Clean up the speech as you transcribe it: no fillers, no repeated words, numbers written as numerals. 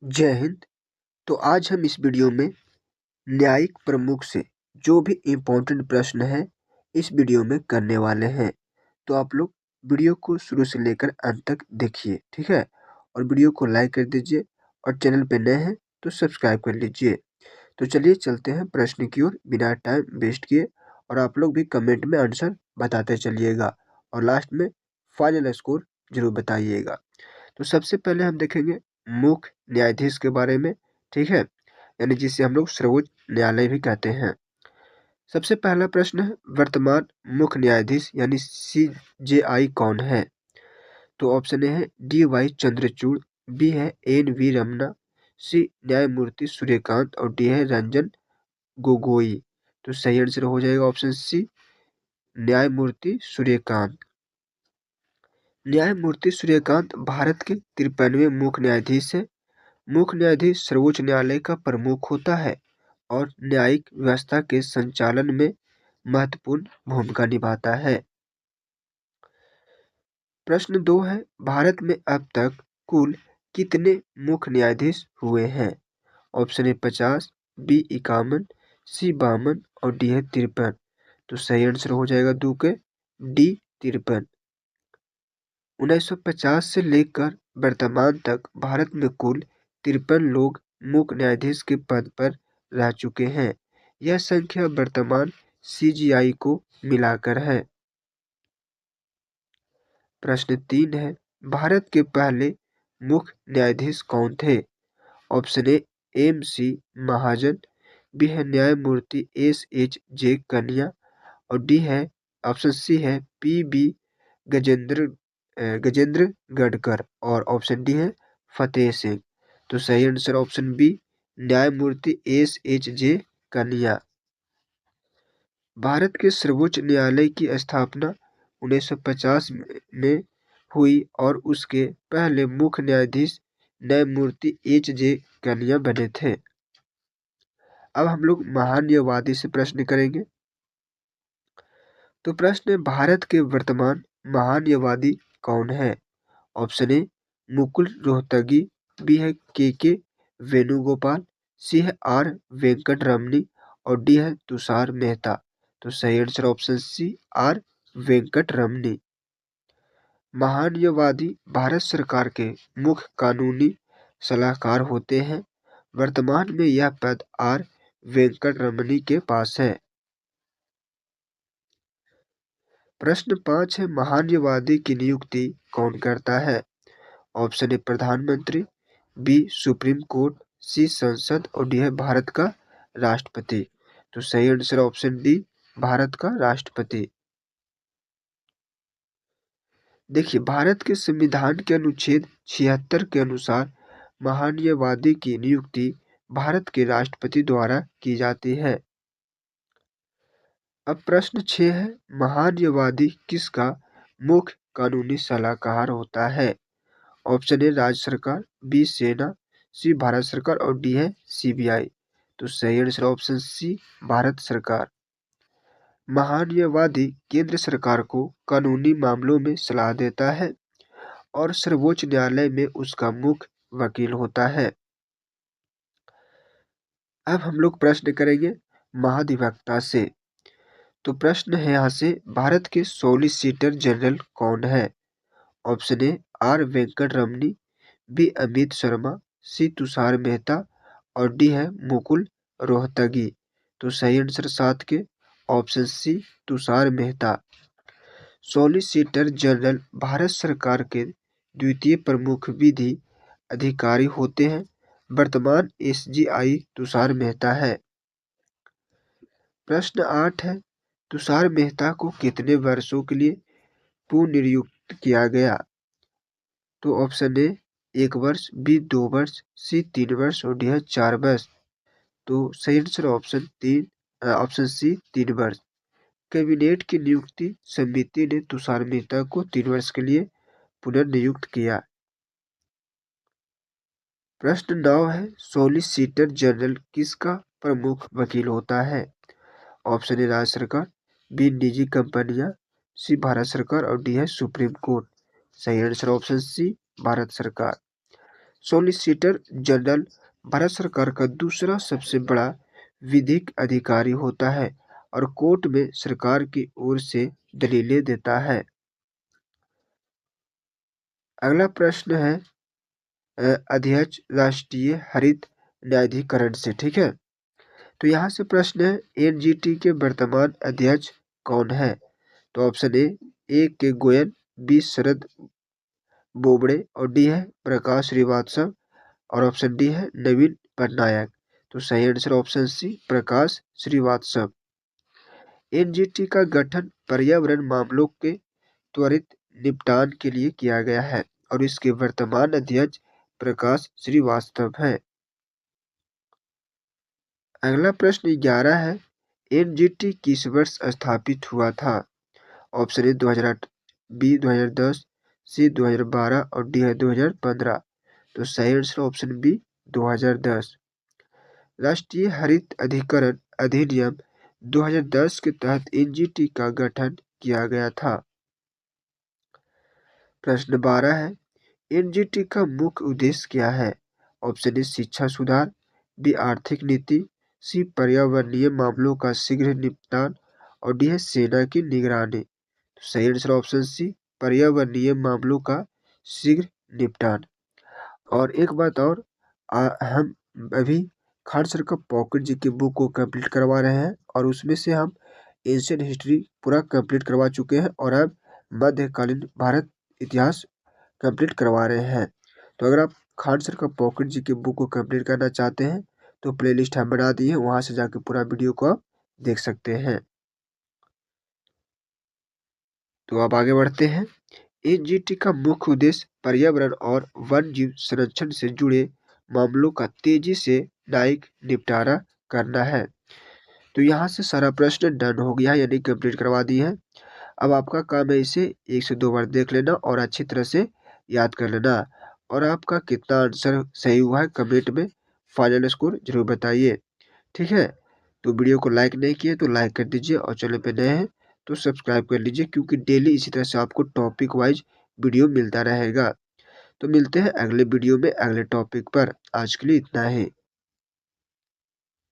जय हिंद। तो आज हम इस वीडियो में न्यायिक प्रमुख से जो भी इम्पोर्टेंट प्रश्न है इस वीडियो में करने वाले हैं। तो आप लोग वीडियो को शुरू से लेकर अंत तक देखिए, ठीक है। और वीडियो को लाइक कर दीजिए और चैनल पे नए हैं तो सब्सक्राइब कर लीजिए। तो चलिए चलते हैं प्रश्न की ओर बिना टाइम वेस्ट किए। और आप लोग भी कमेंट में आंसर बताते चलिएगा और लास्ट में फाइनल स्कोर जरूर बताइएगा। तो सबसे पहले हम देखेंगे मुख्य न्यायाधीश के बारे में, ठीक है, यानी जिसे हम लोग सर्वोच्च न्यायालय भी कहते हैं। सबसे पहला प्रश्न है, वर्तमान मुख्य न्यायाधीश यानी CJI कौन है? तो ऑप्शन ए है DY चंद्रचूड़, बी है NV रमना, सी न्यायमूर्ति सूर्यकांत और डी है रंजन गोगोई। तो सही आंसर हो जाएगा ऑप्शन सी, न्यायमूर्ति सूर्यकांत। न्यायमूर्ति सूर्यकांत भारत के 53वें मुख्य न्यायाधीश है। मुख्य न्यायाधीश सर्वोच्च न्यायालय का प्रमुख होता है और न्यायिक व्यवस्था के संचालन में महत्वपूर्ण भूमिका निभाता है। प्रश्न 2 है, भारत में अब तक कुल कितने मुख्य न्यायाधीश हुए हैं? ऑप्शन ए 50, बी 51, सी 52 और डी है 53। तो सही आंसर हो जाएगा दो के डी 53। 1950 से लेकर वर्तमान तक भारत में कुल 53 लोग मुख्य न्यायाधीश के पद पर रह चुके हैं। यह संख्या वर्तमान CJI को मिलाकर है। प्रश्न 3 है, भारत के पहले मुख्य न्यायाधीश कौन थे? Option A MC Mahajan, B है न्यायमूर्ति SHJ कन्या और डी है ऑप्शन सी है PB गजेंद्र गढ़कर और ऑप्शन डी है फतेह सिंह। तो सही आंसर ऑप्शन बी, न्यायमूर्ति SHJ कन्या। भारत के सर्वोच्च न्यायालय की स्थापना 1950 में हुई और उसके पहले मुख्य न्यायाधीश न्यायमूर्ति HJ कन्या बने थे। अब हम लोग महान्यायवादी से प्रश्न करेंगे। तो प्रश्न है, भारत के वर्तमान महान्यायवादी कौन है? Option A Mukul Rohatgi, B है के वेणुगोपाल, सी है R वेंकट रमनी और डी है तुषार मेहता। तो सही answer option C, R Venkat Ramani. महान्यायवादी भारत सरकार के मुख्य कानूनी सलाहकार होते हैं। वर्तमान में यह पद R वेंकट रमनी के पास है। प्रश्न 5 है, महान्यायवादी की नियुक्ति कौन करता है? ऑप्शन ए प्रधानमंत्री, बी सुप्रीम कोर्ट, सी संसद और डी है भारत का राष्ट्रपति। तो सही आंसर ऑप्शन डी, भारत का राष्ट्रपति। देखिए, भारत के संविधान के अनुच्छेद 76 के अनुसार महान्यायवादी की नियुक्ति भारत के राष्ट्रपति द्वारा की जाती है। अब प्रश्न 6 है, महान्यायवादी किसका मुख्य कानूनी सलाहकार होता है? ऑप्शन ए राज्य सरकार, बी सेना, सी भारत सरकार और डी है CBI। तो सही आंसर ऑप्शन सी, भारत सरकार। महान्यायवादी केंद्र सरकार को कानूनी मामलों में सलाह देता है और सर्वोच्च न्यायालय में उसका मुख्य वकील होता है। अब हम लोग प्रश्न करेंगे महाधिवक्ता से। तो प्रश्न है यहाँ से, भारत के सॉलिसिटर जनरल कौन है? Option A R Venkat Ramani, B Amit Sharma, C Tushar Mehta और डी है मुकुल रोहतगी। तो सही आंसर 7 के option C, Tushar Mehta. Solicitor general Bharat सरकार के द्वितीय प्रमुख विधि अधिकारी होते हैं। वर्तमान SGI तुषार मेहता है। प्रश्न 8 है, तुषार मेहता को कितने वर्षों के लिए पुनर्नियुक्त किया गया? तो ऑप्शन ए 1 वर्ष, बी 2 वर्ष, सी 3 वर्ष और डी है 4 वर्ष। तो सही आंसर ऑप्शन सी 3 वर्ष। कैबिनेट की नियुक्ति समिति ने तुषार मेहता को 3 वर्ष के लिए पुनर्नियुक्त किया। प्रश्न 9 है, सॉलिसिटर जनरल किसका प्रमुख वकील होता है? ऑप्शन ए राज्य सरकार, बी निजी कंपनियां, सी भारत सरकार और डी है सुप्रीम कोर्ट। सही आंसर ऑप्शन सी, भारत सरकार। सॉलिसिटर जनरल भारत सरकार का दूसरा सबसे बड़ा विधिक अधिकारी होता है और कोर्ट में सरकार की ओर से दलीलें देता है। अगला प्रश्न है अध्यक्ष राष्ट्रीय हरित न्यायाधिकरण से, ठीक है। तो यहाँ से प्रश्न है एनजीटी के वर्तमान अध्यक्ष कौन है। तो ऑप्शन ए के गोयल, बी शरद बोबड़े और डी है प्रकाश श्रीवास्तव और ऑप्शन डी है नवीन पटनायक। तो सही आंसर ऑप्शन सी प्रकाश श्रीवास्तव। एनजीटी का गठन पर्यावरण मामलों के त्वरित निपटान के लिए किया गया है और इसके वर्तमान अध्यक्ष प्रकाश श्रीवास्तव है। अगला प्रश्न 11 है एनजीटी किस वर्ष स्थापित हुआ था। ऑप्शन ए 2008, बी 2010, सी 2012 और डी है 2015। तो सही आंसर ऑप्शन बी 2010। राष्ट्रीय हरित अधिकरण अधिनियम 2010 के तहत एनजीटी का गठन किया गया था। प्रश्न 12 है एनजीटी का मुख्य उद्देश्य क्या है। ऑप्शन ए शिक्षा सुधार, बी आर्थिक नीति, सी पर्यावरणीय मामलों का शीघ्र निपटान और डी है सेना की निगरानी। तो सही आंसर ऑप्शन सी पर्यावरणीय मामलों का शीघ्र निपटान। और एक बात और, हम अभी खान सर का पॉकेट जीके बुक को कंप्लीट करवा रहे हैं और उसमें से हम एशियन हिस्ट्री पूरा कंप्लीट करवा चुके हैं और अब मध्यकालीन भारत इतिहास कंप्लीट करवा रहे हैं। तो अगर आप खान सर का पॉकेट जीके बुक को कंप्लीट करना चाहते हैं तो प्लेलिस्ट हम बना दिए, वहां से जाके पूरा वीडियो को आप देख सकते हैं। तो आप आगे बढ़ते हैं। एनजीटी का मुख्य उद्देश्य पर्यावरण और वन जीव संरक्षण से जुड़े मामलों का तेजी से न्यायिक निपटारा करना है। तो यहाँ से सारा प्रश्न डन हो गया है, यानी कंप्लीट करवा दी है। अब आपका काम है इसे 1 से 2 बार देख लेना और अच्छी तरह से याद कर लेना। और आपका कितना आंसर सही हुआ है कमेंट में फाइनल स्कोर जरूर बताइए, ठीक है। तो वीडियो को लाइक नहीं किए तो लाइक कर दीजिए और चैनल पे नए हैं तो सब्सक्राइब कर लीजिए, क्योंकि डेली इसी तरह से आपको टॉपिक वाइज वीडियो मिलता रहेगा। तो मिलते हैं अगले वीडियो में अगले टॉपिक पर। आज के लिए इतना ही।